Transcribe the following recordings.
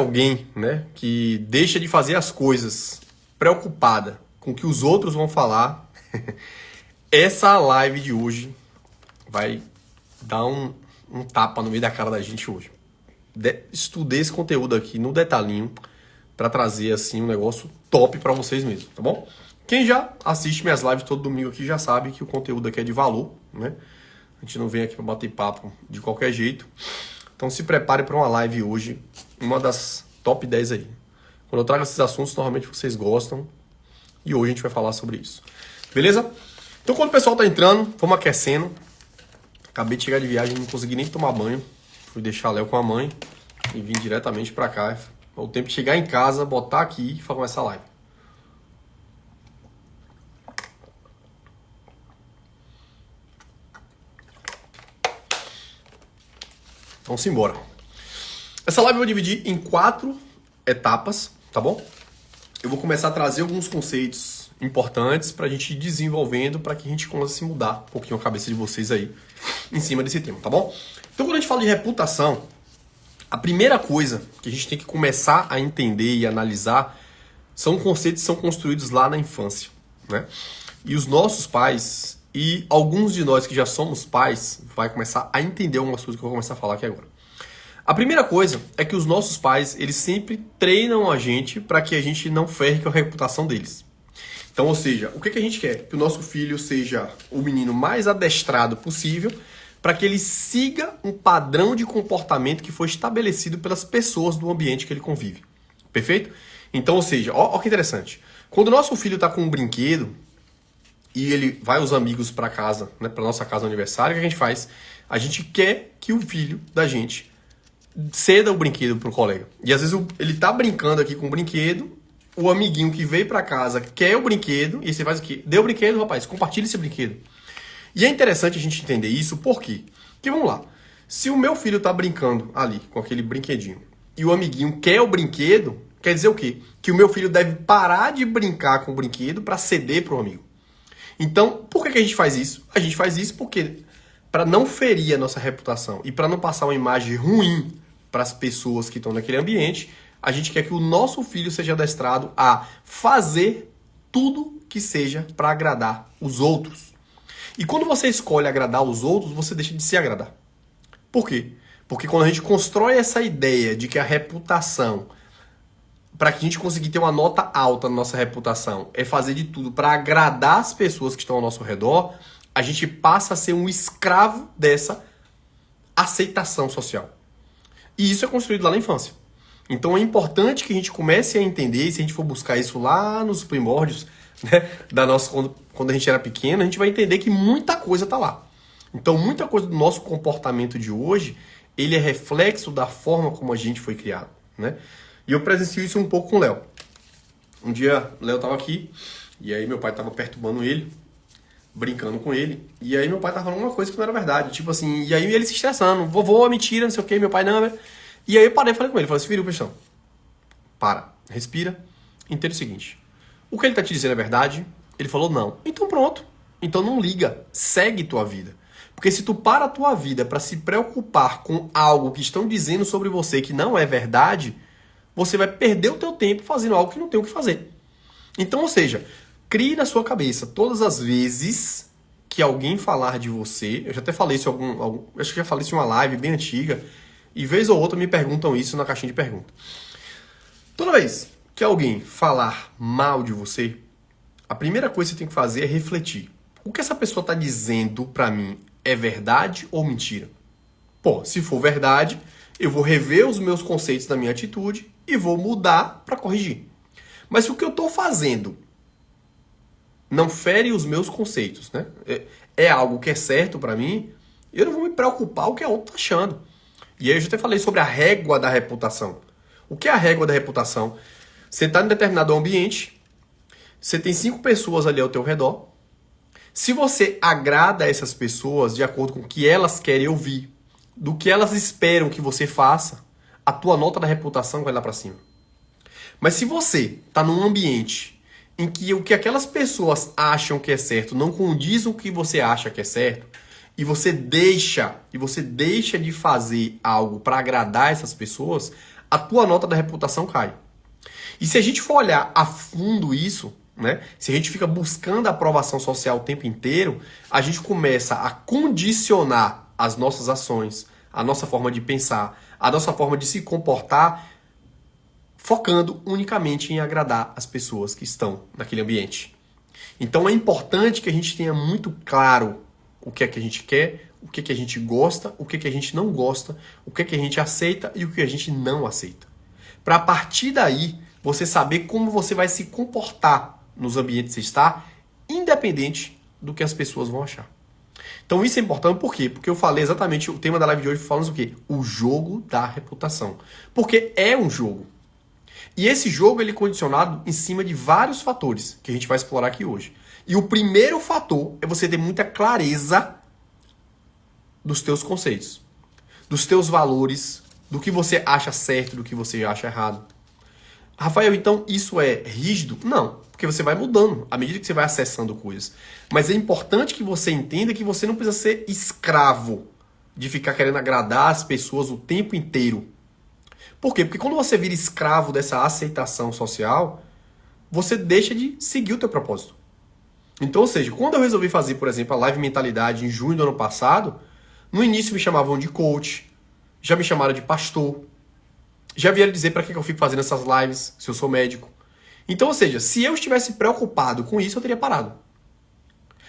Alguém, né, que deixa de fazer as coisas preocupada com o que os outros vão falar, essa live de hoje vai dar um tapa no meio da cara da gente hoje. Estudei esse conteúdo aqui no detalhinho para trazer assim um negócio top para vocês mesmos, tá bom? Quem já assiste minhas lives todo domingo aqui já sabe que o conteúdo aqui é de valor, né? A gente não vem aqui para bater papo de qualquer jeito. Então se prepare para uma live hoje, uma das top 10 aí. Quando eu trago esses assuntos, normalmente vocês gostam. E hoje a gente vai falar sobre isso. Beleza? Então quando o pessoal tá entrando, vamos aquecendo. Acabei de chegar de viagem, não consegui nem tomar banho. Fui deixar a Léo com a mãe e vim diretamente para cá. O tempo de chegar em casa, botar aqui e fazer essa live. Então simbora. Essa live eu vou dividir em 4 etapas, tá bom? Eu vou começar a trazer alguns conceitos importantes pra gente ir desenvolvendo, pra que a gente consiga se mudar um pouquinho a cabeça de vocês aí em cima desse tema, tá bom? Então quando a gente fala de reputação, a primeira coisa que a gente tem que começar a entender e analisar são conceitos que são construídos lá na infância, né? E os nossos pais e alguns de nós que já somos pais vai começar a entender algumas coisas que eu vou começar a falar aqui agora. A primeira coisa é que os nossos pais, eles sempre treinam a gente para que a gente não ferre com a reputação deles. Então, ou seja, o que a gente quer? Que o nosso filho seja o menino mais adestrado possível para que ele siga um padrão de comportamento que foi estabelecido pelas pessoas do ambiente que ele convive. Perfeito? Então, ou seja, ó que interessante. Quando o nosso filho está com um brinquedo e ele vai os amigos para casa, né, para nossa casa no aniversário, o que a gente faz? A gente quer que o filho da gente ceda o brinquedo pro colega. E às vezes ele tá brincando aqui com o brinquedo, o amiguinho que veio para casa quer o brinquedo, e você faz o quê? Deu o brinquedo, rapaz, compartilha esse brinquedo. E é interessante a gente entender isso, por quê? Porque vamos lá, se o meu filho tá brincando ali com aquele brinquedinho, e o amiguinho quer o brinquedo, quer dizer o quê? Que o meu filho deve parar de brincar com o brinquedo para ceder pro amigo. Então, por que a gente faz isso? A gente faz isso porque, para não ferir a nossa reputação e para não passar uma imagem ruim para as pessoas que estão naquele ambiente, a gente quer que o nosso filho seja adestrado a fazer tudo que seja para agradar os outros. E quando você escolhe agradar os outros, você deixa de se agradar. Por quê? Porque quando a gente constrói essa ideia de que a reputação, para que a gente conseguir ter uma nota alta na nossa reputação, é fazer de tudo para agradar as pessoas que estão ao nosso redor, a gente passa a ser um escravo dessa aceitação social. E isso é construído lá na infância. Então é importante que a gente comece a entender, e se a gente for buscar isso lá nos primórdios, né, da nossa, quando a gente era pequeno, a gente vai entender que muita coisa está lá. Então muita coisa do nosso comportamento de hoje, ele é reflexo da forma como a gente foi criado, né? E eu presencio isso um pouco com o Léo. Um dia o Léo estava aqui, e aí meu pai estava perturbando ele, brincando com ele, e aí meu pai tava falando uma coisa que não era verdade, tipo assim, e aí ele se estressando, vovô, mentira, não sei o que, meu pai não, né? E aí eu parei e falei com ele, falei assim, filho, Peixão, para, respira, entenda o seguinte, o que ele tá te dizendo é verdade? Ele falou não, então pronto, então não liga, segue tua vida, porque se tu para a tua vida para se preocupar com algo que estão dizendo sobre você que não é verdade, você vai perder o teu tempo fazendo algo que não tem o que fazer. Então, ou seja, crie na sua cabeça todas as vezes que alguém falar de você, eu já até falei isso acho que já falei isso em uma live bem antiga, e vez ou outra me perguntam isso na caixinha de perguntas. Toda vez que alguém falar mal de você, a primeira coisa que você tem que fazer é refletir. O que essa pessoa está dizendo para mim é verdade ou mentira? Pô, se for verdade, eu vou rever os meus conceitos da minha atitude e vou mudar para corrigir. Mas se o que eu estou fazendo não fere os meus conceitos, né? É algo que é certo para mim, eu não vou me preocupar o que a outra tá achando. E aí eu já até falei sobre a régua da reputação. O que é a régua da reputação? Você está em determinado ambiente, você tem 5 pessoas ali ao teu redor. Se você agrada essas pessoas de acordo com o que elas querem ouvir, do que elas esperam que você faça, a tua nota da reputação vai lá para cima. Mas se você está num ambiente em que o que aquelas pessoas acham que é certo não condiz com o que você acha que é certo, e você deixa de fazer algo para agradar essas pessoas, a tua nota da reputação cai. E se a gente for olhar a fundo isso, né? Se a gente fica buscando a aprovação social o tempo inteiro, a gente começa a condicionar as nossas ações, a nossa forma de pensar, a nossa forma de se comportar, focando unicamente em agradar as pessoas que estão naquele ambiente. Então é importante que a gente tenha muito claro o que é que a gente quer, o que é que a gente gosta, o que é que a gente não gosta, o que é que a gente aceita e o que a gente não aceita. Para a partir daí, você saber como você vai se comportar nos ambientes que você está, independente do que as pessoas vão achar. Então isso é importante por quê? Porque eu falei exatamente o tema da live de hoje falando o quê? O jogo da reputação. Porque é um jogo. E esse jogo ele é condicionado em cima de vários fatores que a gente vai explorar aqui hoje. E o primeiro fator é você ter muita clareza dos teus conceitos, dos teus valores, do que você acha certo, do que você acha errado. Rafael, então isso é rígido? Não, porque você vai mudando à medida que você vai acessando coisas. Mas é importante que você entenda que você não precisa ser escravo de ficar querendo agradar as pessoas o tempo inteiro. Por quê? Porque quando você vira escravo dessa aceitação social, você deixa de seguir o teu propósito. Então, ou seja, quando eu resolvi fazer, por exemplo, a Live Mentalidade em junho do ano passado, no início me chamavam de coach, já me chamaram de pastor, já vieram dizer para que eu fico fazendo essas lives, se eu sou médico. Então, ou seja, se eu estivesse preocupado com isso, eu teria parado.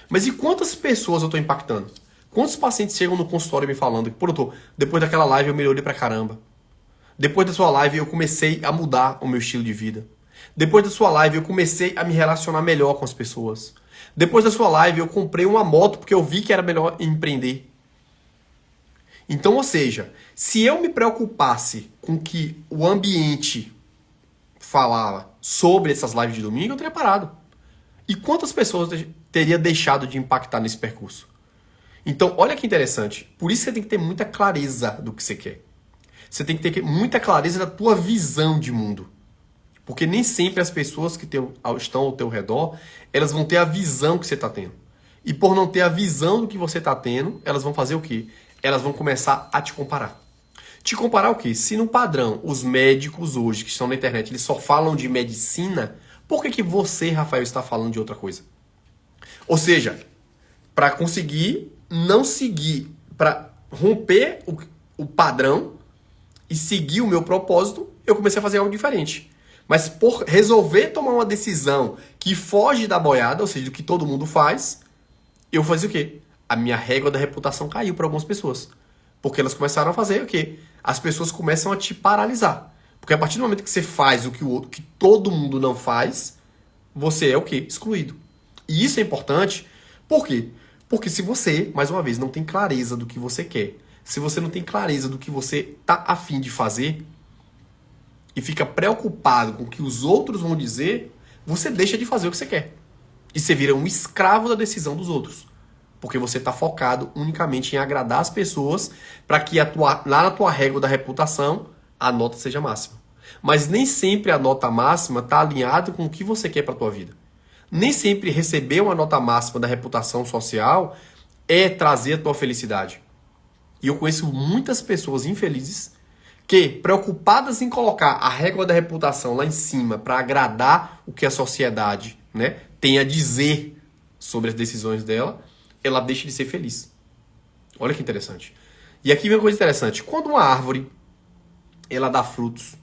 Mas e quantas pessoas eu estou impactando? Quantos pacientes chegam no consultório me falando que, pô, doutor, depois daquela live eu melhorei pra caramba. Depois da sua live eu comecei a mudar o meu estilo de vida. Depois da sua live eu comecei a me relacionar melhor com as pessoas. Depois da sua live eu comprei uma moto porque eu vi que era melhor empreender. Então, ou seja, se eu me preocupasse com o que o ambiente falava sobre essas lives de domingo, eu teria parado. E quantas pessoas teria deixado de impactar nesse percurso? Então, olha que interessante. Por isso você tem que ter muita clareza do que você quer. Você tem que ter muita clareza da tua visão de mundo. Porque nem sempre as pessoas que estão ao teu redor, elas vão ter a visão que você está tendo. E por não ter a visão do que você está tendo, elas vão fazer o quê? Elas vão começar a te comparar. Te comparar o quê? Se no padrão, os médicos hoje que estão na internet, eles só falam de medicina, por que você, Rafael, está falando de outra coisa? Ou seja, para conseguir não seguir, para romper o padrão e seguir o meu propósito, eu comecei a fazer algo diferente. Mas por resolver tomar uma decisão que foge da boiada, ou seja, do que todo mundo faz, eu fazia o quê? A minha régua da reputação caiu para algumas pessoas. Porque elas começaram a fazer o quê? As pessoas começam a te paralisar. Porque a partir do momento que você faz o que todo mundo não faz, você é o quê? Excluído. E isso é importante. Por quê? Porque se você, mais uma vez, não tem clareza do que você quer, se você não tem clareza do que você tá a fim de fazer e fica preocupado com o que os outros vão dizer, você deixa de fazer o que você quer. E você vira um escravo da decisão dos outros. Porque você está focado unicamente em agradar as pessoas para que lá na tua régua da reputação a nota seja máxima. Mas nem sempre a nota máxima está alinhada com o que você quer para a tua vida. Nem sempre receber uma nota máxima da reputação social é trazer a tua felicidade. E eu conheço muitas pessoas infelizes que, preocupadas em colocar a régua da reputação lá em cima para agradar o que a sociedade, né, tem a dizer sobre as decisões dela, ela deixa de ser feliz. Olha que interessante. E aqui vem uma coisa interessante. Quando uma árvore ela dá frutos,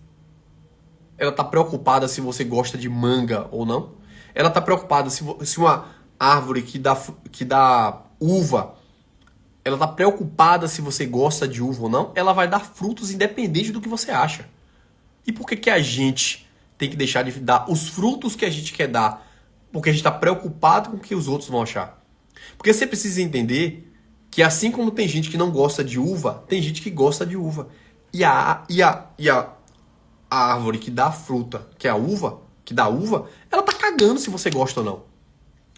ela está preocupada se você gosta de manga ou não. Ela está preocupada se uma árvore que dá uva, ela está preocupada se você gosta de uva ou não. Ela vai dar frutos independente do que você acha. E por que a gente tem que deixar de dar os frutos que a gente quer dar? Porque a gente está preocupado com o que os outros vão achar. Porque você precisa entender que assim como tem gente que não gosta de uva, tem gente que gosta de uva. E a árvore que dá fruta, que é a uva, que dá uva, ela tá cagando se você gosta ou não.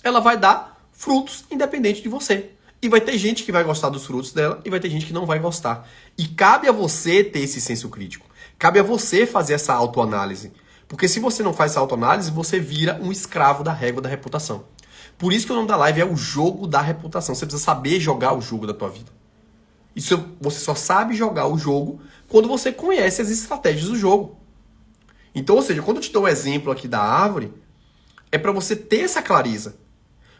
Ela vai dar frutos independente de você. E vai ter gente que vai gostar dos frutos dela e vai ter gente que não vai gostar. E cabe a você ter esse senso crítico. Cabe a você fazer essa autoanálise. Porque se você não faz essa autoanálise, você vira um escravo da régua da reputação. Por isso que o nome da live é o jogo da reputação. Você precisa saber jogar o jogo da tua vida. Isso você só sabe jogar o jogo quando você conhece as estratégias do jogo. Então, ou seja, quando eu te dou o exemplo aqui da árvore, é para você ter essa clareza.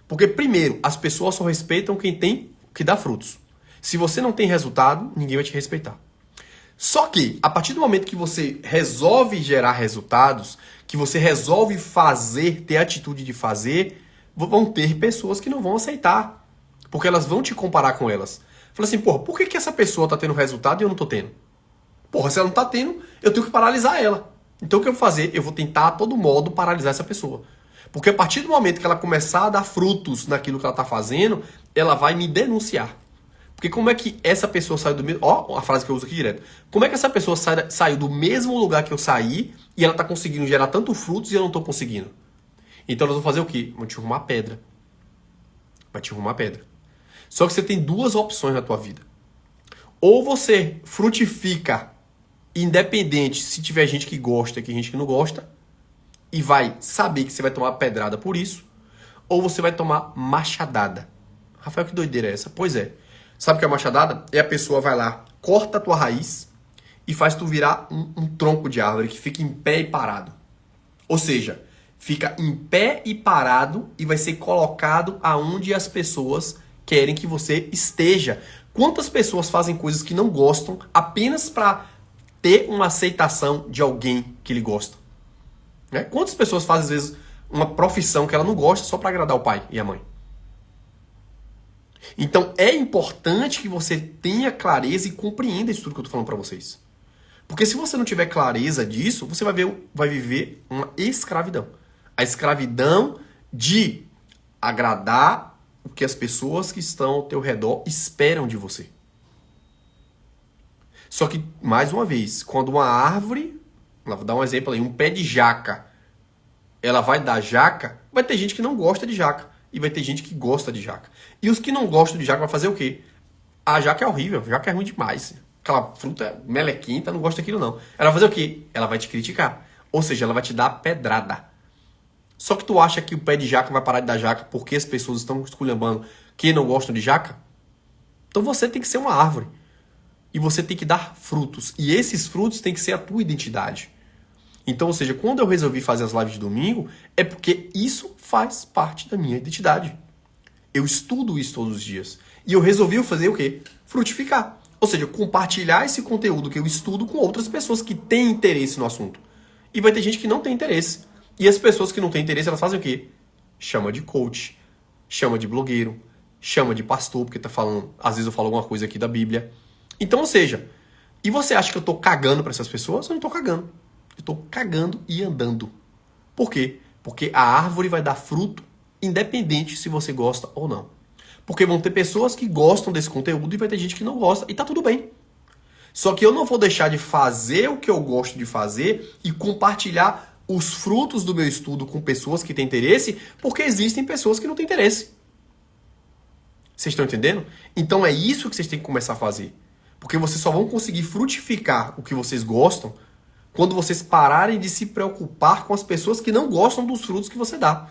Porque, primeiro, as pessoas só respeitam quem tem que dá frutos. Se você não tem resultado, ninguém vai te respeitar. Só que, a partir do momento que você resolve gerar resultados, que você resolve fazer, ter a atitude de fazer, vão ter pessoas que não vão aceitar. Porque elas vão te comparar com elas. Fala assim, porra, por que essa pessoa tá tendo resultado e eu não tô tendo? Porra, se ela não tá tendo, eu tenho que paralisar ela. Então o que eu vou fazer? Eu vou tentar a todo modo paralisar essa pessoa. Porque a partir do momento que ela começar a dar frutos naquilo que ela tá fazendo, ela vai me denunciar. Porque como é que essa pessoa saiu do mesmo... Ó, a frase que eu uso aqui direto. Como é que essa pessoa saiu do mesmo lugar que eu saí e ela tá conseguindo gerar tanto frutos e eu não tô conseguindo? Então nós vamos fazer o quê? Vamos te arrumar pedra. Vai te arrumar pedra. Só que você tem duas opções na tua vida. Ou você frutifica independente se tiver gente que gosta e gente que não gosta, e vai saber que você vai tomar pedrada por isso, ou você vai tomar machadada. Rafael, que doideira é essa? Pois é. Sabe o que é machadada? É a pessoa vai lá, corta a tua raiz e faz tu virar um tronco de árvore que fica em pé e parado. Ou seja, fica em pé e parado e vai ser colocado aonde as pessoas querem que você esteja. Quantas pessoas fazem coisas que não gostam apenas para ter uma aceitação de alguém que ele gosta? Né? Quantas pessoas fazem, às vezes, uma profissão que ela não gosta só para agradar o pai e a mãe? Então, é importante que você tenha clareza e compreenda isso tudo que eu tô falando para vocês. Porque se você não tiver clareza disso, você vai viver uma escravidão. A escravidão de agradar o que as pessoas que estão ao teu redor esperam de você. Só que, mais uma vez, quando uma árvore, vou dar um exemplo aí, um pé de jaca, ela vai dar jaca, vai ter gente que não gosta de jaca. E vai ter gente que gosta de jaca. E os que não gostam de jaca vai fazer o quê? A jaca é horrível, a jaca é ruim demais. Aquela fruta melequinta, não gosta daquilo não. Ela vai fazer o quê? Ela vai te criticar. Ou seja, ela vai te dar pedrada. Só que tu acha que o pé de jaca vai parar de dar jaca porque as pessoas estão esculhambando que não gostam de jaca? Então você tem que ser uma árvore. E você tem que dar frutos. E esses frutos têm que ser a tua identidade. Então, ou seja, quando eu resolvi fazer as lives de domingo, é porque isso faz parte da minha identidade. Eu estudo isso todos os dias. E eu resolvi fazer o quê? Frutificar. Ou seja, compartilhar esse conteúdo que eu estudo com outras pessoas que têm interesse no assunto. E vai ter gente que não tem interesse. E as pessoas que não têm interesse, elas fazem o quê? Chama de coach, chama de blogueiro, chama de pastor, porque tá falando, às vezes eu falo alguma coisa aqui da Bíblia. Então, ou seja, e você acha que eu tô cagando para essas pessoas? Eu não tô cagando. Eu tô cagando e andando. Por quê? Porque a árvore vai dar fruto independente se você gosta ou não. Porque vão ter pessoas que gostam desse conteúdo e vai ter gente que não gosta. E tá tudo bem. Só que eu não vou deixar de fazer o que eu gosto de fazer e compartilhar os frutos do meu estudo com pessoas que têm interesse, porque existem pessoas que não têm interesse. Vocês estão entendendo? Então é isso que vocês têm que começar a fazer. Porque vocês só vão conseguir frutificar o que vocês gostam quando vocês pararem de se preocupar com as pessoas que não gostam dos frutos que você dá.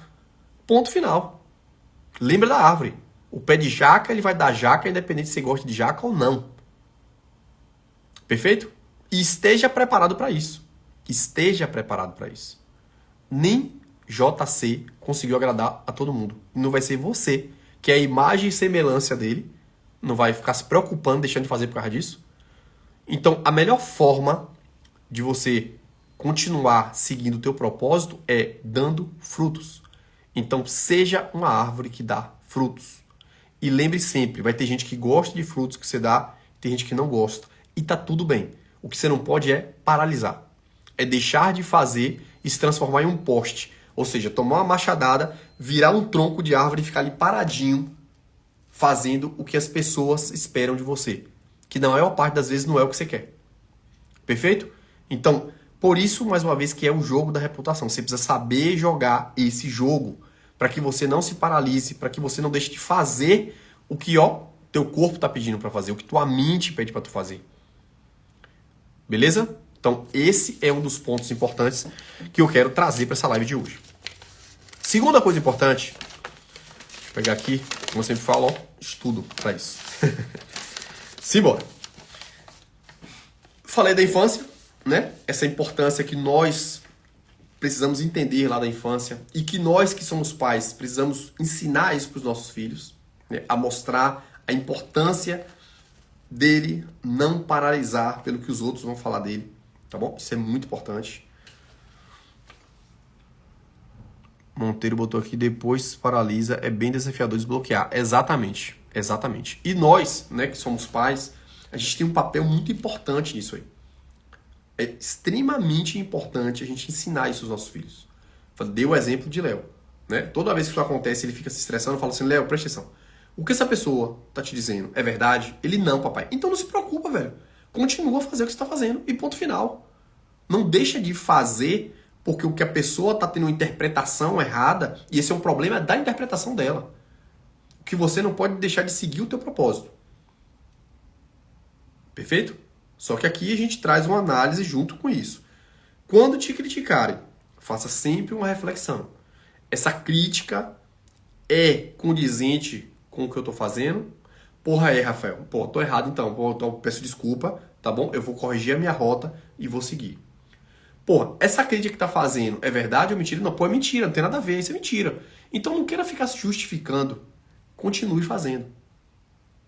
Ponto final. Lembra da árvore. O pé de jaca, ele vai dar jaca independente se você gosta de jaca ou não. Perfeito? E esteja preparado para isso. Esteja preparado para isso. Nem JC conseguiu agradar a todo mundo. Não vai ser você, que é a imagem e semelhança dele, não vai ficar se preocupando, deixando de fazer por causa disso. Então, a melhor forma de você continuar seguindo o teu propósito é dando frutos. Então, seja uma árvore que dá frutos. E lembre sempre, vai ter gente que gosta de frutos que você dá, tem gente que não gosta. E tá tudo bem. O que você não pode é paralisar. É deixar de fazer e se transformar em um poste. Ou seja, tomar uma machadada, virar um tronco de árvore e ficar ali paradinho, fazendo o que as pessoas esperam de você. Que na maior parte das vezes não é o que você quer. Perfeito? Então, por isso, mais uma vez, que é o jogo da reputação. Você precisa saber jogar esse jogo para que você não se paralise, para que você não deixe de fazer o que teu corpo está pedindo para fazer, o que tua mente pede para tu fazer. Beleza? Então, esse é um dos pontos importantes que eu quero trazer para essa live de hoje. Segunda coisa importante, deixa eu pegar aqui, como eu sempre falo, estudo para isso. Simbora. Falei da infância, né? Essa importância que nós precisamos entender lá da infância e que nós que somos pais precisamos ensinar isso para os nossos filhos, né? A mostrar a importância dele não paralisar pelo que os outros vão falar dele, tá bom? Isso é muito importante. Monteiro botou aqui, depois paralisa, é bem desafiador desbloquear. Exatamente, exatamente. E nós, né, que somos pais, a gente tem um papel muito importante nisso aí. É extremamente importante a gente ensinar isso aos nossos filhos. Dei o exemplo de Léo, né? Toda vez que isso acontece, ele fica se estressando, eu falo assim, Léo, presta atenção. O que essa pessoa tá te dizendo é verdade? Ele não, papai. Então não se preocupa, velho. Continua a fazer o que você tá fazendo e ponto final. Não deixa de fazer porque o que a pessoa tá tendo uma interpretação errada e esse é um problema da interpretação dela. O que você não pode deixar de seguir o teu propósito. Perfeito? Só que aqui a gente traz uma análise junto com isso. Quando te criticarem, faça sempre uma reflexão. Essa crítica é condizente com o que eu tô fazendo? Porra, Rafael. Pô, tô errado então. Pô, então peço desculpa, tá bom? Eu vou corrigir a minha rota e vou seguir. Porra, essa crítica que tá fazendo é verdade ou mentira? Não, pô, é mentira, não tem nada a ver, isso é mentira. Então não queira ficar se justificando. Continue fazendo.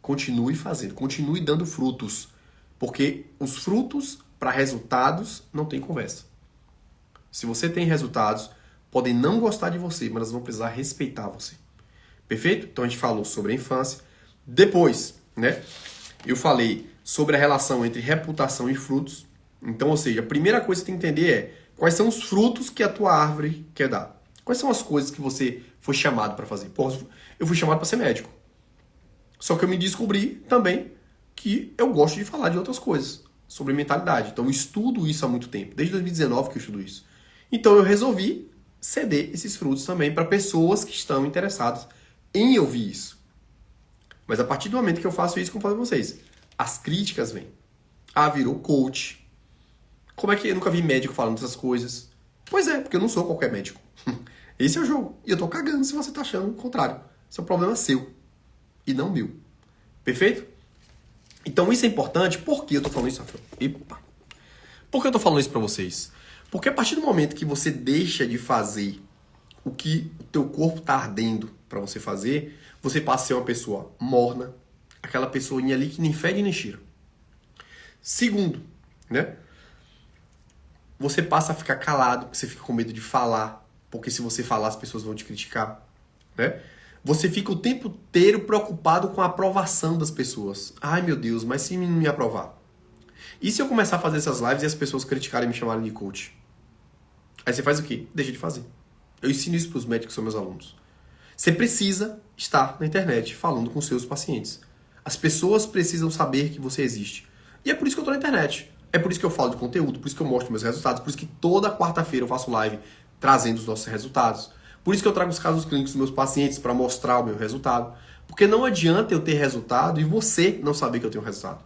Continue fazendo, continue dando frutos. Porque os frutos para resultados não tem conversa. Se você tem resultados, podem não gostar de você, mas elas vão precisar respeitar você. Perfeito? Então a gente falou sobre a infância. Depois, né? Eu falei sobre a relação entre reputação e frutos. Então, ou seja, a primeira coisa que você tem que entender é quais são os frutos que a tua árvore quer dar. Quais são as coisas que você foi chamado para fazer? Pô, eu fui chamado para ser médico. Só que eu me descobri também que eu gosto de falar de outras coisas, sobre mentalidade. Então eu estudo isso há muito tempo, desde 2019 que eu estudo isso. Então eu resolvi ceder esses frutos também para pessoas que estão interessadas em ouvir isso. Mas a partir do momento que eu faço isso, como eu falei para vocês, as críticas vêm. Ah, virou coach. Como é que eu nunca vi médico falando essas coisas? Pois é, porque eu não sou qualquer médico. Esse é o jogo. E eu tô cagando se você tá achando o contrário. Esse é um problema seu e não meu. Perfeito? Então isso é importante. Por que eu tô falando isso, Rafael? Epa. Por que eu tô falando isso pra vocês? Porque a partir do momento que você deixa de fazer o que o teu corpo tá ardendo pra você fazer, você passa a ser uma pessoa morna, aquela pessoinha ali que nem fede nem cheira. Segundo, né? Você passa a ficar calado, você fica com medo de falar, porque se você falar as pessoas vão te criticar, né? Você fica o tempo inteiro preocupado com a aprovação das pessoas. Ai meu Deus, mas se não me aprovar? E se eu começar a fazer essas lives e as pessoas criticarem e me chamarem de coach? Aí você faz o quê? Deixa de fazer. Eu ensino isso para os médicos que são meus alunos. Você precisa estar na internet falando com seus pacientes. As pessoas precisam saber que você existe. E é por isso que eu estou na internet. É por isso que eu falo de conteúdo, por isso que eu mostro meus resultados, por isso que toda quarta-feira eu faço live trazendo os nossos resultados. Por isso que eu trago os casos clínicos dos meus pacientes para mostrar o meu resultado. Porque não adianta eu ter resultado e você não saber que eu tenho resultado.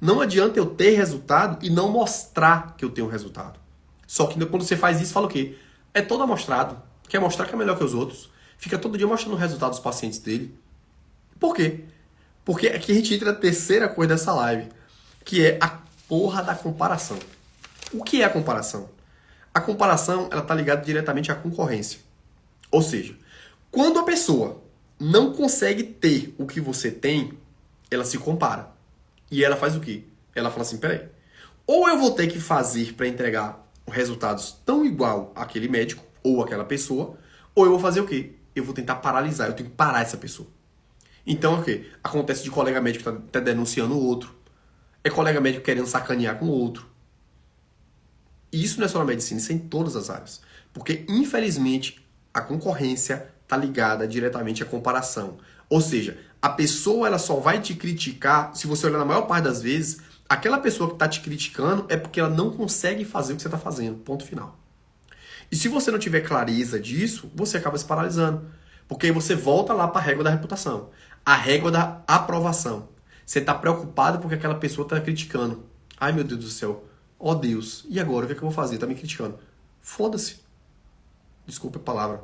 Não adianta eu ter resultado e não mostrar que eu tenho resultado. Só que quando você faz isso, fala o quê? É todo amostrado. Quer mostrar que é melhor que os outros. Fica todo dia mostrando o resultado dos pacientes dele. Por quê? Porque aqui a gente entra na terceira coisa dessa live, que é a porra da comparação. O que é a comparação? A comparação, ela tá ligada diretamente à concorrência. Ou seja, quando a pessoa não consegue ter o que você tem, ela se compara. E ela faz o quê? Ela fala assim, peraí, ou eu vou ter que fazer para entregar resultados tão igual àquele médico ou àquela pessoa, ou eu vou fazer o quê? Eu vou tentar paralisar, eu tenho que parar essa pessoa. Então o quê? Acontece de colega médico que tá denunciando o outro, é colega médico querendo sacanear com o outro. E isso não é só na medicina, isso é em todas as áreas. Porque, infelizmente, a concorrência está ligada diretamente à comparação. Ou seja, a pessoa ela só vai te criticar, se você olhar na maior parte das vezes, aquela pessoa que está te criticando é porque ela não consegue fazer o que você está fazendo. Ponto final. E se você não tiver clareza disso, você acaba se paralisando. Porque aí você volta lá para a régua da reputação. A régua da aprovação. Você está preocupado porque aquela pessoa está criticando. Ai meu Deus do céu. Ó Deus. E agora? O que é que eu vou fazer? Está me criticando. Foda-se. Desculpa a palavra.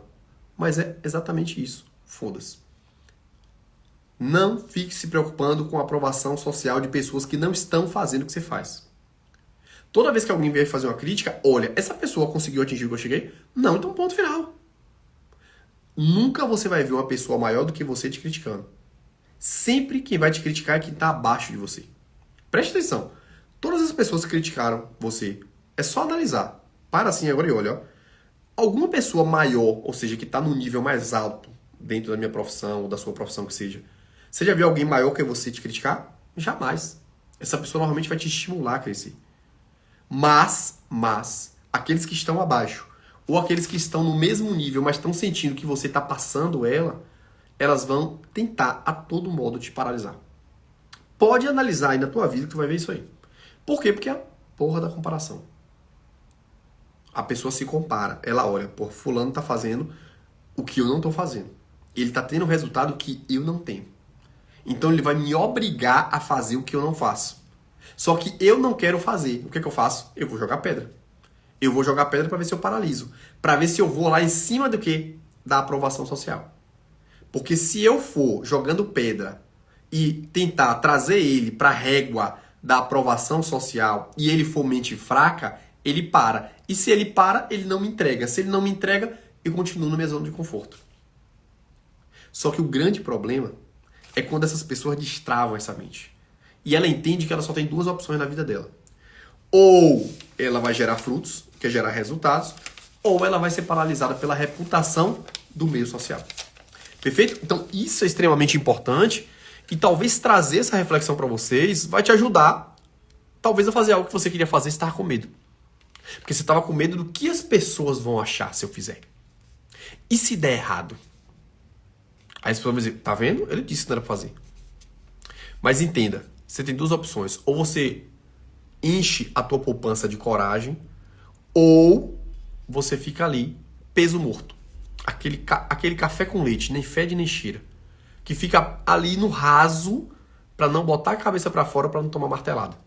Mas é exatamente isso. Foda-se. Não fique se preocupando com a aprovação social de pessoas que não estão fazendo o que você faz. Toda vez que alguém vier fazer uma crítica, olha, essa pessoa conseguiu atingir o que eu cheguei? Não, então ponto final. Nunca você vai ver uma pessoa maior do que você te criticando. Sempre quem vai te criticar é quem está abaixo de você. Preste atenção. Todas as pessoas que criticaram você, é só analisar. Para assim agora e olha. Ó. Alguma pessoa maior, ou seja, que está no nível mais alto dentro da minha profissão ou da sua profissão que seja, você já viu alguém maior que você te criticar? Jamais. Essa pessoa normalmente vai te estimular a crescer. Mas, aqueles que estão abaixo, ou aqueles que estão no mesmo nível, mas estão sentindo que você está passando elas vão tentar a todo modo te paralisar. Pode analisar aí na tua vida que tu vai ver isso aí. Por quê? Porque é a porra da comparação. A pessoa se compara. Ela olha, pô, fulano tá fazendo o que eu não tô fazendo. Ele tá tendo o resultado que eu não tenho. Então ele vai me obrigar a fazer o que eu não faço. Só que eu não quero fazer. O que é que eu faço? Eu vou jogar pedra. Eu vou jogar pedra para ver se eu paraliso. Para ver se eu vou lá em cima do quê? Da aprovação social. Porque se eu for jogando pedra e tentar trazer ele para a régua da aprovação social e ele for mente fraca, ele para. E se ele para, ele não me entrega. Se ele não me entrega, eu continuo na minha zona de conforto. Só que o grande problema é quando essas pessoas destravam essa mente. E ela entende que ela só tem duas opções na vida dela. Ou ela vai gerar frutos, que é gerar resultados, ou ela vai ser paralisada pela reputação do meio social. Perfeito? Então isso é extremamente importante e talvez trazer essa reflexão para vocês vai te ajudar, talvez a fazer algo que você queria fazer e estar com medo. Porque você estava com medo do que as pessoas vão achar se eu fizer. E se der errado? Aí as pessoas vão dizer, tá vendo? Ele disse que não era pra fazer. Mas entenda, você tem duas opções. Ou você enche a tua poupança de coragem, ou você fica ali, peso morto. Aquele café com leite, nem fede nem cheira. Que fica ali no raso para não botar a cabeça para fora, para não tomar martelada.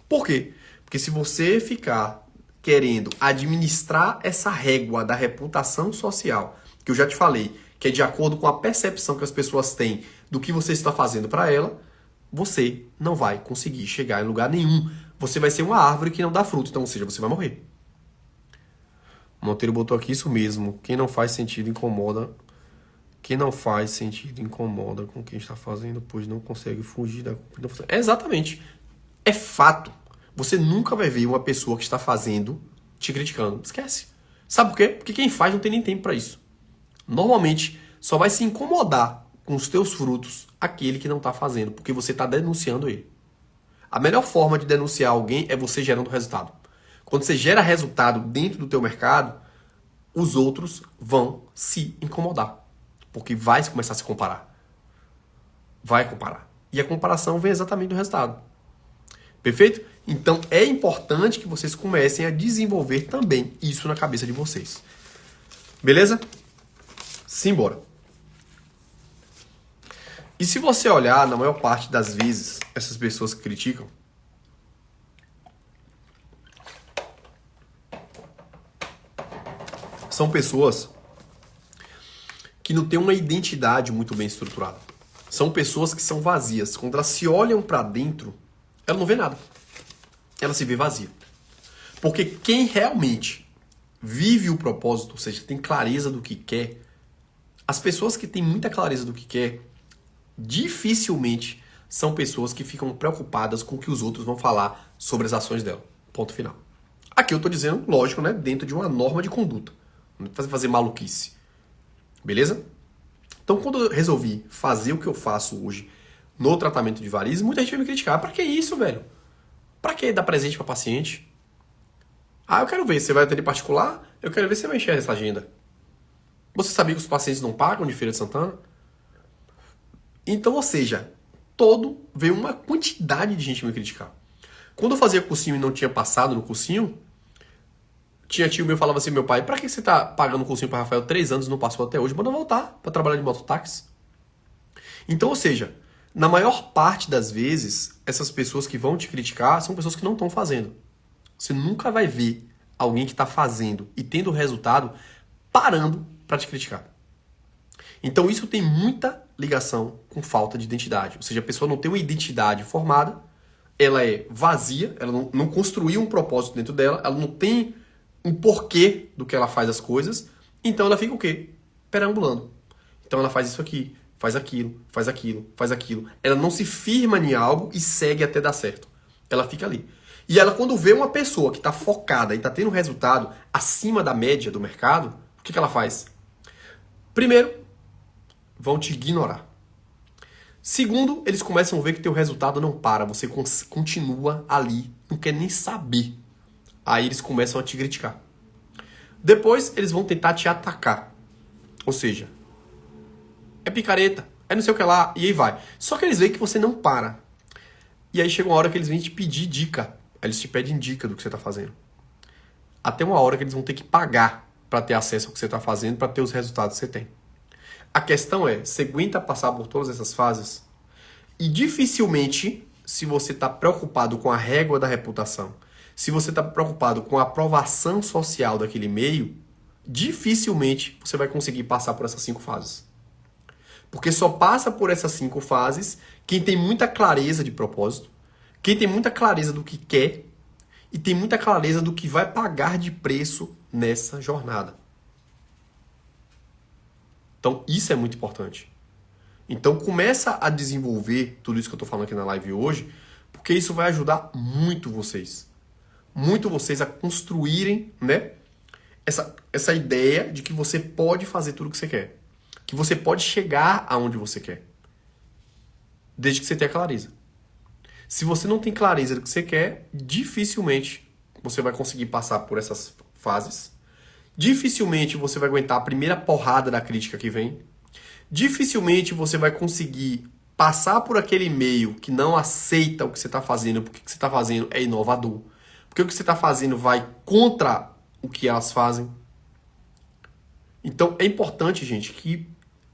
Por quê? Porque se você ficar querendo administrar essa régua da reputação social, que eu já te falei, que é de acordo com a percepção que as pessoas têm do que você está fazendo para ela, você não vai conseguir chegar em lugar nenhum. Você vai ser uma árvore que não dá fruto, então, ou seja, você vai morrer. Monteiro botou aqui isso mesmo. Quem não faz sentido incomoda. Quem não faz sentido incomoda com quem está fazendo, pois não consegue fugir da culpa. Exatamente. É fato. Você nunca vai ver uma pessoa que está fazendo te criticando. Esquece. Sabe por quê? Porque quem faz não tem nem tempo para isso. Normalmente, só vai se incomodar com os teus frutos aquele que não está fazendo, porque você está denunciando ele. A melhor forma de denunciar alguém é você gerando resultado. Quando você gera resultado dentro do teu mercado, os outros vão se incomodar. Porque vai começar a se comparar. Vai comparar. E a comparação vem exatamente do resultado. Perfeito? Então é importante que vocês comecem a desenvolver também isso na cabeça de vocês. Beleza? Simbora. E se você olhar, na maior parte das vezes, essas pessoas que criticam, são pessoas que não têm uma identidade muito bem estruturada. São pessoas que são vazias. Quando elas se olham para dentro, ela não vê nada. Ela se vê vazia. Porque quem realmente vive o propósito, ou seja, tem clareza do que quer, as pessoas que têm muita clareza do que quer, dificilmente são pessoas que ficam preocupadas com o que os outros vão falar sobre as ações dela. Ponto final. Aqui eu estou dizendo, lógico, né, dentro de uma norma de conduta. Não é fazer maluquice. Beleza? Então, quando eu resolvi fazer o que eu faço hoje no tratamento de varizes, muita gente vai me criticar. Pra que isso, velho? Pra que dar presente pra paciente? Ah, eu quero ver. Você vai atender particular? Eu quero ver se você vai encher essa agenda. Você sabia que os pacientes não pagam de Feira de Santana? Então, ou seja, veio uma quantidade de gente me criticar. Quando eu fazia cursinho e não tinha passado no cursinho, tinha tio meu que falava assim, meu pai, pra que você tá pagando cursinho pra Rafael 3 anos e não passou até hoje? Manda voltar pra trabalhar de mototáxi. Então, ou seja, na maior parte das vezes, essas pessoas que vão te criticar são pessoas que não estão fazendo. Você nunca vai ver alguém que está fazendo e tendo resultado parando para te criticar. Então isso tem muita ligação com falta de identidade. Ou seja, a pessoa não tem uma identidade formada, ela é vazia, ela não construiu um propósito dentro dela, ela não tem um porquê do que ela faz as coisas, então ela fica o quê? Perambulando. Então ela faz isso aqui, faz aquilo, faz aquilo, faz aquilo. Ela não se firma em algo e segue até dar certo. Ela fica ali. E ela, quando vê uma pessoa que está focada e está tendo resultado acima da média do mercado, o que ela faz? Primeiro, vão te ignorar. Segundo, eles começam a ver que teu resultado não para, você continua ali, não quer nem saber. Aí eles começam a te criticar. Depois, eles vão tentar te atacar. Ou seja, é picareta, é não sei o que lá, e aí vai. Só que eles veem que você não para. E aí chega uma hora que eles vêm te pedir dica. Eles te pedem dica do que você está fazendo. Até uma hora que eles vão ter que pagar para ter acesso ao que você está fazendo, para ter os resultados que você tem. A questão é, você aguenta passar por todas essas fases? E dificilmente, se você está preocupado com a régua da reputação, se você está preocupado com a aprovação social daquele meio, dificilmente você vai conseguir passar por essas 5 fases. Porque só passa por essas 5 fases quem tem muita clareza de propósito, quem tem muita clareza do que quer e tem muita clareza do que vai pagar de preço nessa jornada. Então, isso é muito importante. Então, começa a desenvolver tudo isso que eu estou falando aqui na live hoje, porque isso vai ajudar muito vocês a construírem, né, essa ideia de que você pode fazer tudo o que você quer. Que você pode chegar aonde você quer. Desde que você tenha clareza. Se você não tem clareza do que você quer, dificilmente você vai conseguir passar por essas fases. Dificilmente você vai aguentar a primeira porrada da crítica que vem. Dificilmente você vai conseguir passar por aquele meio que não aceita o que você está fazendo, porque o que você está fazendo é inovador. Porque o que você está fazendo vai contra o que elas fazem. Então é importante, gente, que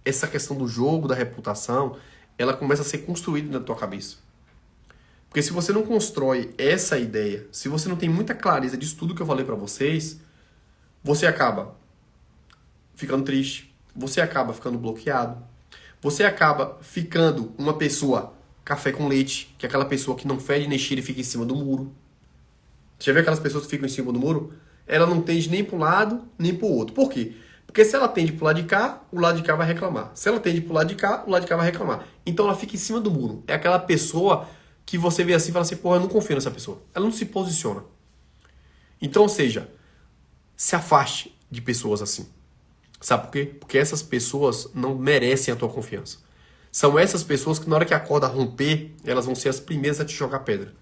essa questão do jogo, da reputação, ela começa a ser construída na tua cabeça. Porque se você não constrói essa ideia, se você não tem muita clareza disso tudo que eu falei para vocês, você acaba ficando triste, você acaba ficando bloqueado, você acaba ficando uma pessoa café com leite, que é aquela pessoa que não fede nem cheira e fica em cima do muro. Você já viu aquelas pessoas que ficam em cima do muro? Ela não tende nem para um lado, nem para o outro. Por quê? Porque se ela tende para o lado de cá, o lado de cá vai reclamar. Se ela tende para o lado de cá, o lado de cá vai reclamar. Então ela fica em cima do muro. É aquela pessoa que você vê assim e fala assim, porra, eu não confio nessa pessoa. Ela não se posiciona. Então, ou seja, se afaste de pessoas assim. Sabe por quê? Porque essas pessoas não merecem a tua confiança. São essas pessoas que na hora que a corda romper, elas vão ser as primeiras a te jogar pedra.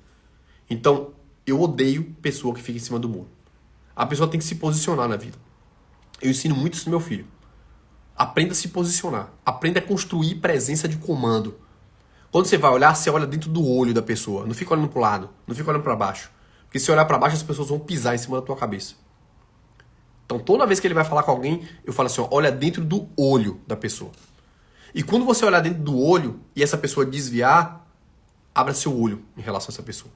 Então, eu odeio pessoa que fica em cima do muro. A pessoa tem que se posicionar na vida. Eu ensino muito isso no meu filho. Aprenda a se posicionar. Aprenda a construir presença de comando. Quando você vai olhar, você olha dentro do olho da pessoa. Não fica olhando pro lado. Não fica olhando para baixo. Porque se olhar para baixo, as pessoas vão pisar em cima da tua cabeça. Então, toda vez que ele vai falar com alguém, eu falo assim, ó, olha dentro do olho da pessoa. E quando você olhar dentro do olho e essa pessoa desviar, abra seu olho em relação a essa pessoa.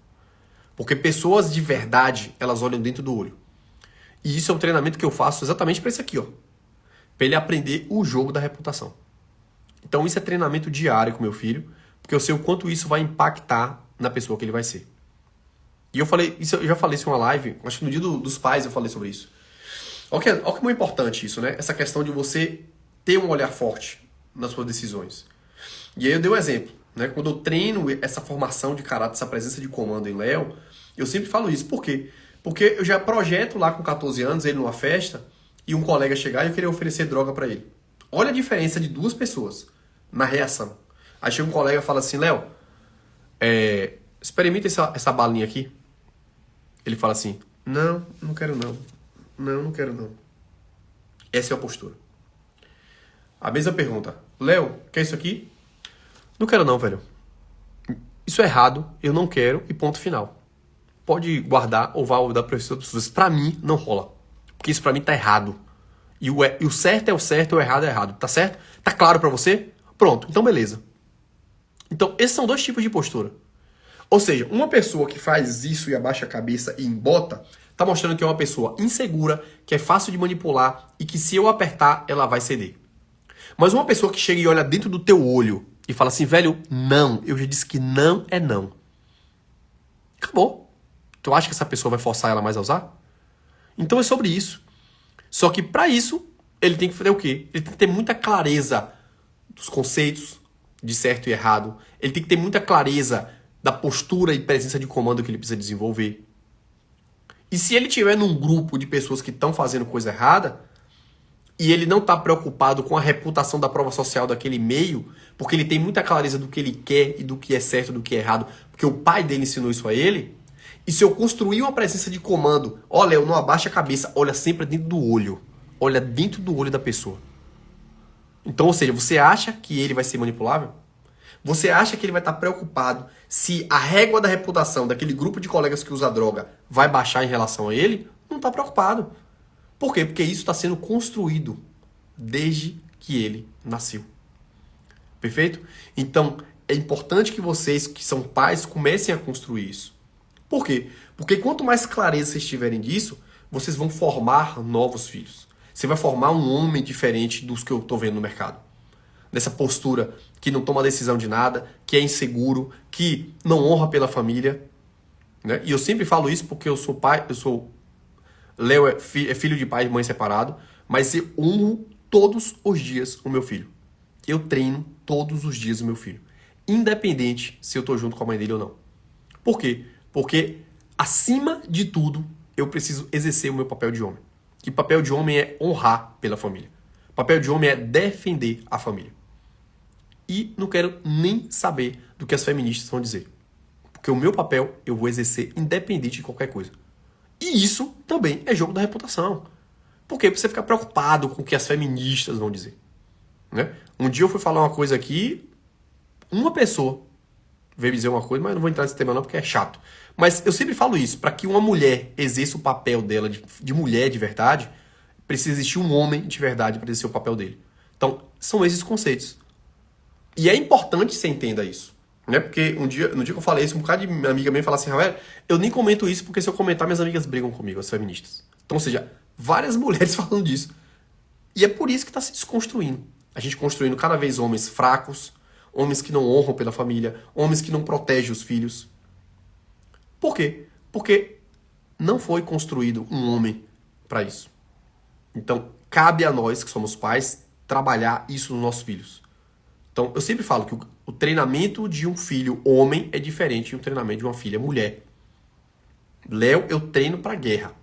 Porque pessoas de verdade, elas olham dentro do olho. E isso é um treinamento que eu faço exatamente para isso aqui, ó. Para ele aprender o jogo da reputação. Então, isso é treinamento diário com meu filho, porque eu sei o quanto isso vai impactar na pessoa que ele vai ser. E eu já falei isso em uma live, acho que no dia dos pais eu falei sobre isso. Olha que é muito importante isso, né? Essa questão de você ter um olhar forte nas suas decisões. E aí eu dei um exemplo, né? Quando eu treino essa formação de caráter, essa presença de comando em Léo, eu sempre falo isso. Por quê? Porque eu já projeto lá com 14 anos, ele numa festa, e um colega chegar e eu queria oferecer droga pra ele. Olha a diferença de 2 pessoas na reação. Aí chega um colega e fala assim, Léo, experimenta essa balinha aqui. Ele fala assim, não quero não. Não quero não. Essa é a postura. A mesma pergunta. Léo, quer isso aqui? Não quero não, velho. Isso é errado, eu não quero e ponto final. Pode guardar ou vai dar para as pessoas. Pra mim, não rola. Porque isso pra mim tá errado. E o certo é o certo e o errado é errado. Tá certo? Tá claro pra você? Pronto, então beleza. Então, esses são 2 tipos de postura. Ou seja, uma pessoa que faz isso e abaixa a cabeça e embota, tá mostrando que é uma pessoa insegura, que é fácil de manipular e que se eu apertar, ela vai ceder. Mas uma pessoa que chega e olha dentro do teu olho e fala assim, velho, não, eu já disse que não é não. Acabou. Tu acha que essa pessoa vai forçar ela mais a usar? Então é sobre isso. Só que para isso, ele tem que fazer o quê? Ele tem que ter muita clareza dos conceitos de certo e errado. Ele tem que ter muita clareza da postura e presença de comando que ele precisa desenvolver. E se ele estiver num grupo de pessoas que estão fazendo coisa errada, e ele não está preocupado com a reputação da prova social daquele meio, porque ele tem muita clareza do que ele quer e do que é certo e do que é errado, porque o pai dele ensinou isso a ele, e se eu construir uma presença de comando, olha, eu não abaixo a cabeça, olha sempre dentro do olho. Olha dentro do olho da pessoa. Então, ou seja, você acha que ele vai ser manipulável? Você acha que ele vai estar preocupado se a régua da reputação daquele grupo de colegas que usa droga vai baixar em relação a ele? Não está preocupado. Por quê? Porque isso está sendo construído desde que ele nasceu. Perfeito? Então, é importante que vocês, que são pais, comecem a construir isso. Por quê? Porque quanto mais clareza vocês tiverem disso, vocês vão formar novos filhos. Você vai formar um homem diferente dos que eu estou vendo no mercado. Nessa postura que não toma decisão de nada, que é inseguro, que não honra pela família. Né? E eu sempre falo isso porque eu sou pai, Léo é filho de pai e mãe separado, mas eu honro todos os dias o meu filho. Eu treino todos os dias o meu filho. Independente se eu estou junto com a mãe dele ou não. Por quê? Porque, acima de tudo, eu preciso exercer o meu papel de homem. Que papel de homem é honrar pela família. Papel de homem é defender a família. E não quero nem saber do que as feministas vão dizer. Porque o meu papel eu vou exercer independente de qualquer coisa. E isso também é jogo da reputação. Por quê? Porque você fica preocupado com o que as feministas vão dizer. Né? Um dia eu fui falar uma coisa aqui, uma pessoa veio dizer uma coisa, mas não vou entrar nesse tema não porque é chato. Mas eu sempre falo isso, para que uma mulher exerça o papel dela de mulher de verdade, precisa existir um homem de verdade para exercer o papel dele. Então, são esses conceitos. E é importante que você entenda isso. Né? Porque no dia que eu falei isso, um bocado de minha amiga minha fala assim, Rafael, eu nem comento isso porque se eu comentar, minhas amigas brigam comigo, as feministas. Então, ou seja, várias mulheres falando disso. E é por isso que está se desconstruindo. A gente construindo cada vez homens fracos, homens que não honram pela família, homens que não protegem os filhos. Por quê? Porque não foi construído um homem para isso. Então, cabe a nós, que somos pais, trabalhar isso nos nossos filhos. Então, eu sempre falo que o treinamento de um filho homem é diferente do treinamento de uma filha mulher. Léo, eu treino para guerra.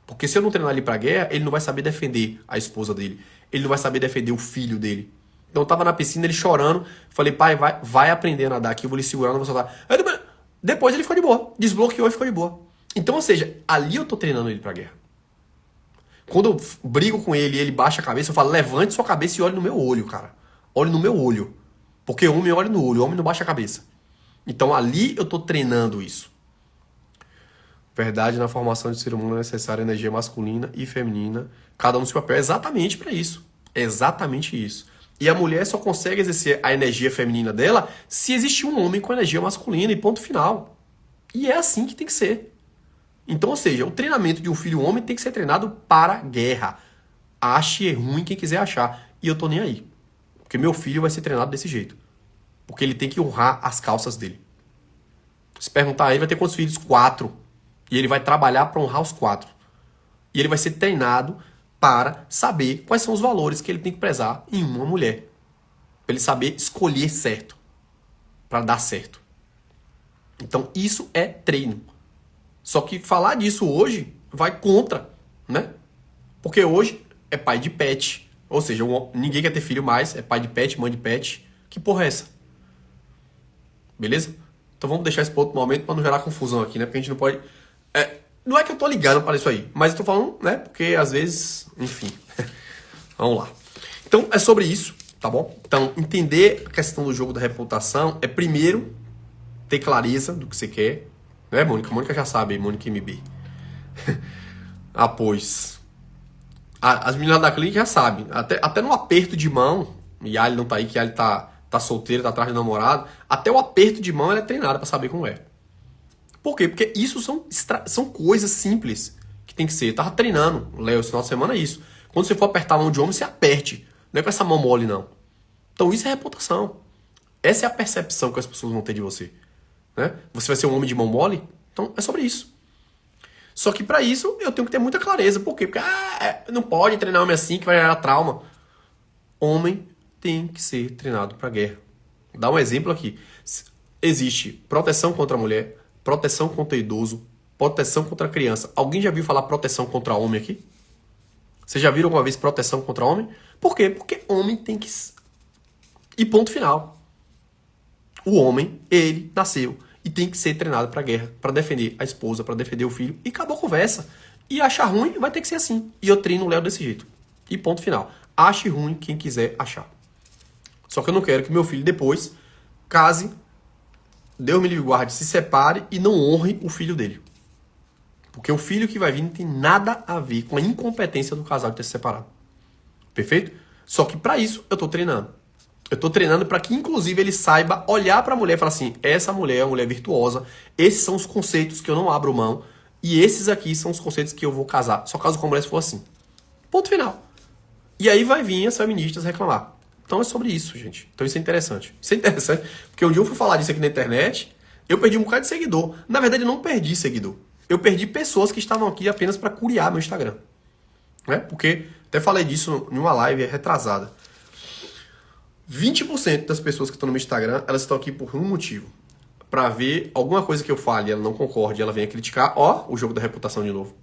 Porque se eu não treinar ele para guerra, ele não vai saber defender a esposa dele. Ele não vai saber defender o filho dele. Então, eu tava na piscina, ele chorando. Falei, pai, vai aprender a nadar aqui, eu vou lhe segurar, não vou soltar. Depois ele ficou de boa. Desbloqueou e ficou de boa. Então, ou seja, ali eu tô treinando ele pra guerra. Quando eu brigo com ele e ele baixa a cabeça, eu falo, levante sua cabeça e olhe no meu olho, cara. Olhe no meu olho. Porque homem olha no olho, homem não baixa a cabeça. Então, ali eu tô treinando isso. Verdade, na formação de ser humano é necessária energia masculina e feminina. Cada um no seu papel. É exatamente para isso. É exatamente isso. E a mulher só consegue exercer a energia feminina dela se existir um homem com energia masculina e ponto final. E é assim que tem que ser. Então, ou seja, o treinamento de um filho homem tem que ser treinado para a guerra. Ache ruim quem quiser achar. E eu tô nem aí. Porque meu filho vai ser treinado desse jeito. Porque ele tem que honrar as calças dele. Se perguntar a ele, vai ter quantos filhos? 4. E ele vai trabalhar para honrar os 4. E ele vai ser treinado para saber quais são os valores que ele tem que prezar em uma mulher. Para ele saber escolher certo. Para dar certo. Então isso é treino. Só que falar disso hoje vai contra, né? Porque hoje é pai de pet. Ou seja, ninguém quer ter filho mais. É pai de pet, mãe de pet. Que porra é essa? Beleza? Então vamos deixar esse para outro momento para não gerar confusão aqui, né? Porque a gente não pode... não é que eu tô ligando para isso aí, mas eu tô falando, né? Porque às vezes, enfim. Vamos lá. Então é sobre isso, tá bom? Então entender a questão do jogo da reputação é primeiro ter clareza do que você quer, né, Mônica? Mônica já sabe, Mônica MB. Pois. As meninas da clínica já sabem. Até no aperto de mão, e a Ali não tá aí, que a Ali tá solteira, tá atrás de namorado. Até o aperto de mão ela é treinada pra saber como é. Por quê? Porque isso são coisas simples que tem que ser. Eu tava treinando, Léo, esse final de semana é isso. Quando você for apertar a mão de homem, você aperte. Não é com essa mão mole, não. Então isso é reputação. Essa é a percepção que as pessoas vão ter de você. Né? Você vai ser um homem de mão mole? Então é sobre isso. Só que para isso eu tenho que ter muita clareza. Por quê? Porque não pode treinar homem assim que vai gerar trauma. Homem tem que ser treinado para guerra. Dá um exemplo aqui. Existe proteção contra a mulher, proteção contra idoso, proteção contra a criança. Alguém já viu falar proteção contra homem aqui? Vocês já viram alguma vez proteção contra homem? Por quê? Porque homem tem que... E ponto final. O homem, ele nasceu e tem que ser treinado para guerra, para defender a esposa, para defender o filho. E acabou a conversa. E achar ruim vai ter que ser assim. E eu treino o Léo desse jeito. E ponto final. Ache ruim quem quiser achar. Só que eu não quero que meu filho depois case, Deus me livre e guarde, se separe e não honre o filho dele. Porque o filho que vai vir não tem nada a ver com a incompetência do casal de ter se separado. Perfeito? Só que para isso eu tô treinando. Eu tô treinando para que inclusive ele saiba olhar para a mulher e falar assim, essa mulher é uma mulher virtuosa, esses são os conceitos que eu não abro mão e esses aqui são os conceitos que eu vou casar. Só caso com a mulher se for assim. Ponto final. E aí vai vir as feministas reclamar. Então é sobre isso, gente. Então isso é interessante. Isso é interessante, porque um dia eu fui falar disso aqui na internet, eu perdi um bocado de seguidor. Na verdade, eu não perdi seguidor. Eu perdi pessoas que estavam aqui apenas para curiar meu Instagram. Né? Porque, até falei disso em uma live retrasada. 20% das pessoas que estão no meu Instagram, elas estão aqui por um motivo. Para ver alguma coisa que eu fale e ela não concorde, ela venha criticar. Ó, o jogo da reputação de novo.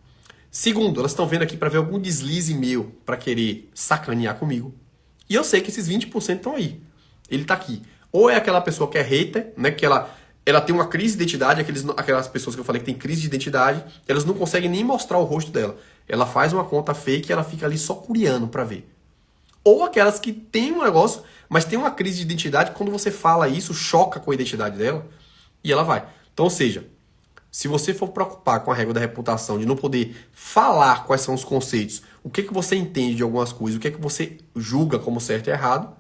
Segundo, elas estão vendo aqui para ver algum deslize meu, para querer sacanear comigo. E eu sei que esses 20% estão aí. Ele tá aqui. Ou é aquela pessoa que é hater, né? Que ela tem uma crise de identidade, aquelas pessoas que eu falei que tem crise de identidade, elas não conseguem nem mostrar o rosto dela. Ela faz uma conta fake e ela fica ali só curiando pra ver. Ou aquelas que tem um negócio, mas tem uma crise de identidade, quando você fala isso, choca com a identidade dela e ela vai. Então, ou seja, se você for preocupar com a regra da reputação, de não poder falar quais são os conceitos, o que você entende de algumas coisas, o que você julga como certo e errado,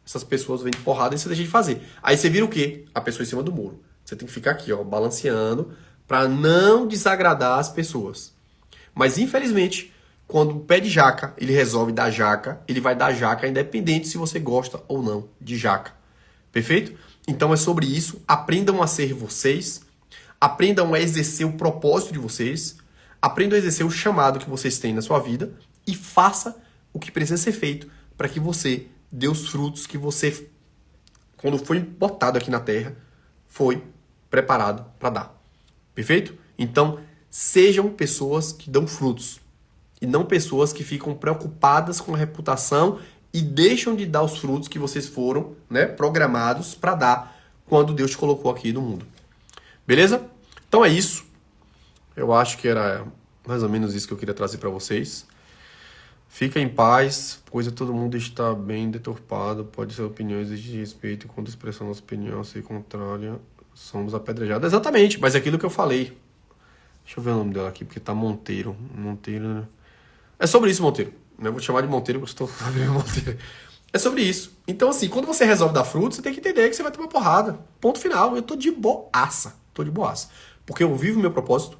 essas pessoas vêm de porrada e você deixa de fazer. Aí você vira o quê? A pessoa em cima do muro. Você tem que ficar aqui, ó, balanceando para não desagradar as pessoas. Mas, infelizmente, quando o pé de jaca, ele resolve dar jaca, ele vai dar jaca independente se você gosta ou não de jaca. Perfeito? Então é sobre isso. Aprendam a ser vocês. Aprendam a exercer o propósito de vocês. Aprendam a exercer o chamado que vocês têm na sua vida. E faça o que precisa ser feito para que você dê os frutos que você, quando foi botado aqui na terra, foi preparado para dar. Perfeito? Então, sejam pessoas que dão frutos. E não pessoas que ficam preocupadas com a reputação e deixam de dar os frutos que vocês foram, né, programados para dar quando Deus te colocou aqui no mundo. Beleza? Então é isso. Eu acho que era mais ou menos isso que eu queria trazer para vocês. Fica em paz, pois todo mundo está bem deturpado. Pode ser opiniões de respeito e quando expressão nossa opinião ser contrária, somos apedrejados. Exatamente, mas é aquilo que eu falei. Deixa eu ver o nome dela aqui, porque tá Monteiro. Monteiro, né? É sobre isso, Monteiro. Eu vou te chamar de Monteiro, porque eu estou sabendo Monteiro. É sobre isso. Então, assim, quando você resolve dar fruto, você tem que entender que você vai tomar porrada. Ponto final. Eu tô de boaça. Tô de boaça. Porque eu vivo o meu propósito.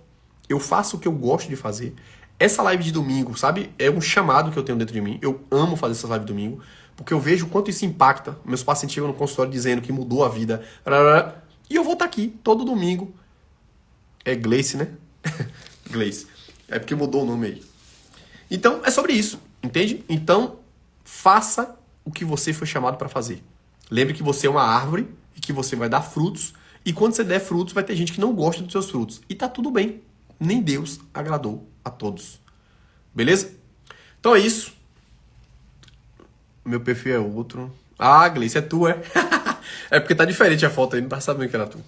Eu faço o que eu gosto de fazer. Essa live de domingo, sabe? É um chamado que eu tenho dentro de mim. Eu amo fazer essa live de domingo. Porque eu vejo o quanto isso impacta. Meus pacientes chegam no consultório dizendo que mudou a vida. E eu vou estar aqui todo domingo. É Gleice, né? Gleice. É porque mudou o nome aí. Então, é sobre isso. Entende? Então, faça o que você foi chamado para fazer. Lembre que você é uma árvore e que você vai dar frutos. E quando você der frutos, vai ter gente que não gosta dos seus frutos. E tá tudo bem. Nem Deus agradou a todos. Beleza? Então é isso. Meu perfil é outro. Ah, Gleice, é tu, é? É porque tá diferente a foto aí, não tá sabendo que era tu.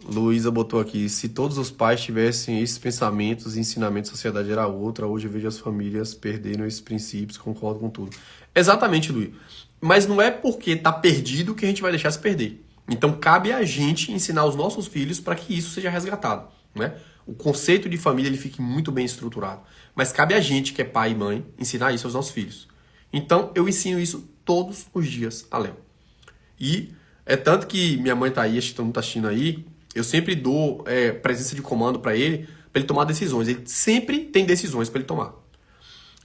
Luísa botou aqui, se todos os pais tivessem esses pensamentos e ensinamentos, a sociedade era outra. Hoje eu vejo as famílias perderam esses princípios, concordo com tudo. Exatamente, Luísa. Mas não é porque tá perdido que a gente vai deixar se perder. Então cabe a gente ensinar os nossos filhos para que isso seja resgatado, né? O conceito de família ele fique muito bem estruturado. Mas cabe a gente, que é pai e mãe, ensinar isso aos nossos filhos. Então eu ensino isso todos os dias a Léo. E é tanto que minha mãe tá aí, acho que todo mundo tá assistindo aí, eu sempre dou presença de comando para ele tomar decisões. Ele sempre tem decisões para ele tomar.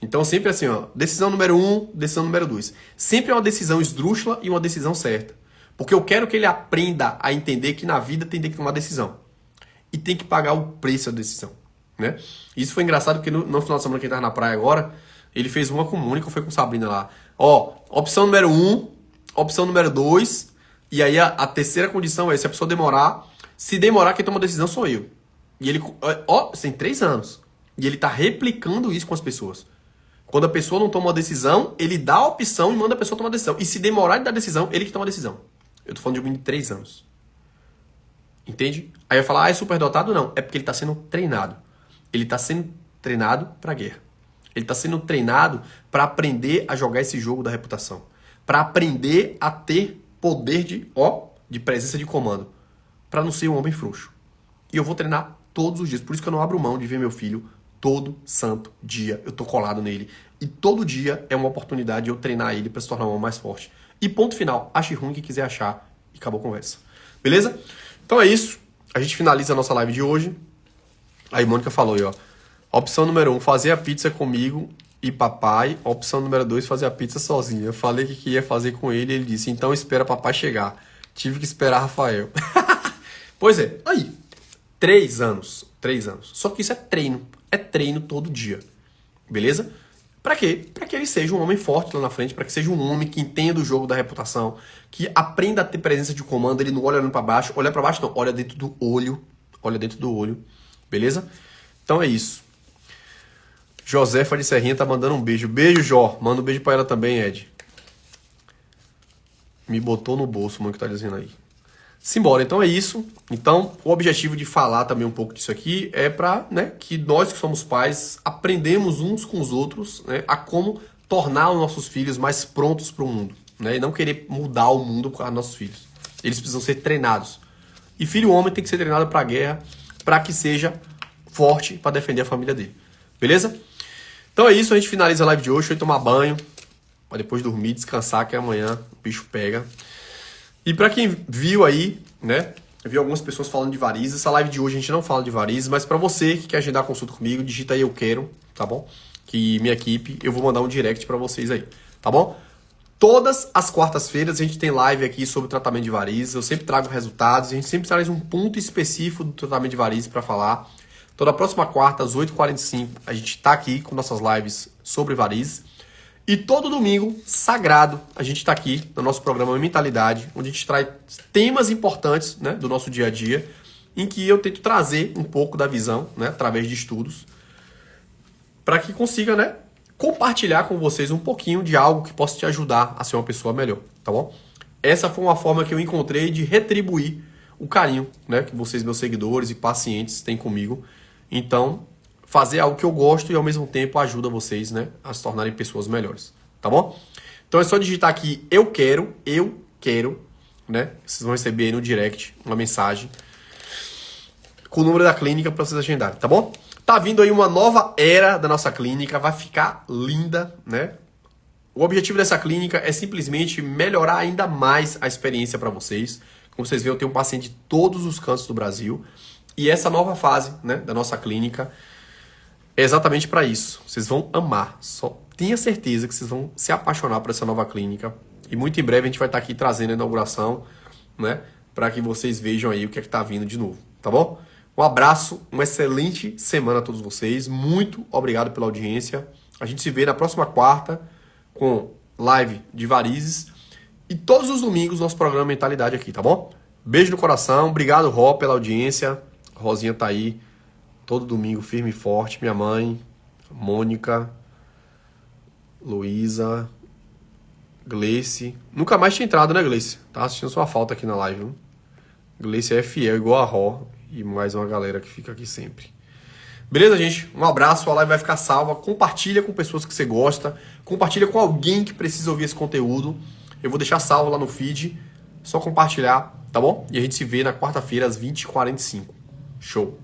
Então sempre assim, ó, decisão número 1, decisão número 2. Sempre é uma decisão esdrúxula e uma decisão certa. Porque eu quero que ele aprenda a entender que na vida tem que tomar decisão. E tem que pagar o preço da decisão, né? Isso foi engraçado porque no final de semana que ele tava na praia agora, ele fez uma com o Mônica, foi com Sabrina lá. Ó, opção número 1, opção número 2, e aí a terceira condição é se a pessoa demorar, se demorar quem toma a decisão sou eu. E ele, ó, tem 3 anos. E ele tá replicando isso com as pessoas. Quando a pessoa não toma uma decisão, ele dá a opção e manda a pessoa tomar a decisão. E se demorar de dar a decisão, ele que toma a decisão. Eu tô falando de um menino de 3 anos. Entende? Aí eu falo, é superdotado? Não. É porque ele tá sendo treinado. Ele tá sendo treinado pra guerra. Ele tá sendo treinado pra aprender a jogar esse jogo da reputação. Pra aprender a ter poder de presença de comando. Pra não ser um homem frouxo. E eu vou treinar todos os dias. Por isso que eu não abro mão de ver meu filho todo santo dia. Eu tô colado nele. E todo dia é uma oportunidade de eu treinar ele pra se tornar um homem mais forte. E ponto final. Ache ruim que quiser achar. E acabou a conversa. Beleza? Então é isso. A gente finaliza a nossa live de hoje. Aí Mônica falou aí, ó. Opção número 1, fazer a pizza comigo e papai. Opção número 2, fazer a pizza sozinho. Eu falei que ia fazer com ele e ele disse, então espera papai chegar. Tive que esperar Rafael. Pois é, aí. 3 anos. 3 anos. Só que isso é treino. É treino todo dia. Beleza? Pra quê? Pra que ele seja um homem forte lá na frente, pra que seja um homem que entenda o jogo da reputação, que aprenda a ter presença de comando, ele não olha olhando pra baixo, olha pra baixo não, olha dentro do olho, beleza? Então é isso. Josefa de Serrinha tá mandando um beijo. Beijo, Jó. Manda um beijo pra ela também, Ed. Me botou no bolso, mano, que tá dizendo aí. Simbora, então é isso. Então, o objetivo de falar também um pouco disso aqui é para, né, que nós que somos pais aprendemos uns com os outros, né, a como tornar os nossos filhos mais prontos para o mundo, né, e não querer mudar o mundo com os nossos filhos. Eles precisam ser treinados. E filho homem tem que ser treinado para a guerra, para que seja forte para defender a família dele. Beleza? Então é isso, a gente finaliza a live de hoje. Deixa eu tomar banho, para depois dormir, descansar, que amanhã o bicho pega. E para quem viu aí, né, eu vi algumas pessoas falando de varizes. Essa live de hoje a gente não fala de varizes, mas para você que quer agendar consulta comigo, digita aí eu quero, tá bom? Que minha equipe, eu vou mandar um direct para vocês aí, tá bom? Todas as quartas-feiras a gente tem live aqui sobre tratamento de varizes. Eu sempre trago resultados, a gente sempre traz um ponto específico do tratamento de varizes para falar. Toda próxima quarta, às 8h45, a gente tá aqui com nossas lives sobre varizes. E todo domingo, sagrado, a gente está aqui no nosso programa Mentalidade, onde a gente traz temas importantes, né, do nosso dia a dia, em que eu tento trazer um pouco da visão, né, através de estudos, para que consiga, né, compartilhar com vocês um pouquinho de algo que possa te ajudar a ser uma pessoa melhor, tá bom? Essa foi uma forma que eu encontrei de retribuir o carinho, né, que vocês, meus seguidores e pacientes, têm comigo. Então, fazer algo que eu gosto e ao mesmo tempo ajuda vocês, né, a se tornarem pessoas melhores, tá bom? Então é só digitar aqui eu quero, né? Vocês vão receber aí no direct uma mensagem com o número da clínica para vocês agendarem, tá bom? Tá vindo aí uma nova era da nossa clínica, vai ficar linda, né? O objetivo dessa clínica é simplesmente melhorar ainda mais a experiência para vocês. Como vocês veem, eu tenho um paciente de todos os cantos do Brasil e essa nova fase, né, da nossa clínica é exatamente para isso. Vocês vão amar. Só tenha certeza que vocês vão se apaixonar por essa nova clínica. E muito em breve a gente vai estar aqui trazendo a inauguração, né? Para que vocês vejam aí o que é que tá vindo de novo. Tá bom? Um abraço, uma excelente semana a todos vocês. Muito obrigado pela audiência. A gente se vê na próxima quarta com live de varizes. E todos os domingos nosso programa Mentalidade aqui, tá bom? Beijo no coração. Obrigado, Ró, pela audiência. A Rosinha tá aí. Todo domingo, firme e forte. Minha mãe, Mônica, Luísa, Gleice. Nunca mais tinha entrado, né, Gleice? Tá assistindo sua falta aqui na live, viu? Gleice é fiel, igual a Ró. E mais uma galera que fica aqui sempre. Beleza, gente? Um abraço. A live vai ficar salva. Compartilha com pessoas que você gosta. Compartilha com alguém que precisa ouvir esse conteúdo. Eu vou deixar salvo lá no feed. Só compartilhar, tá bom? E a gente se vê na quarta-feira às 20h45. Show!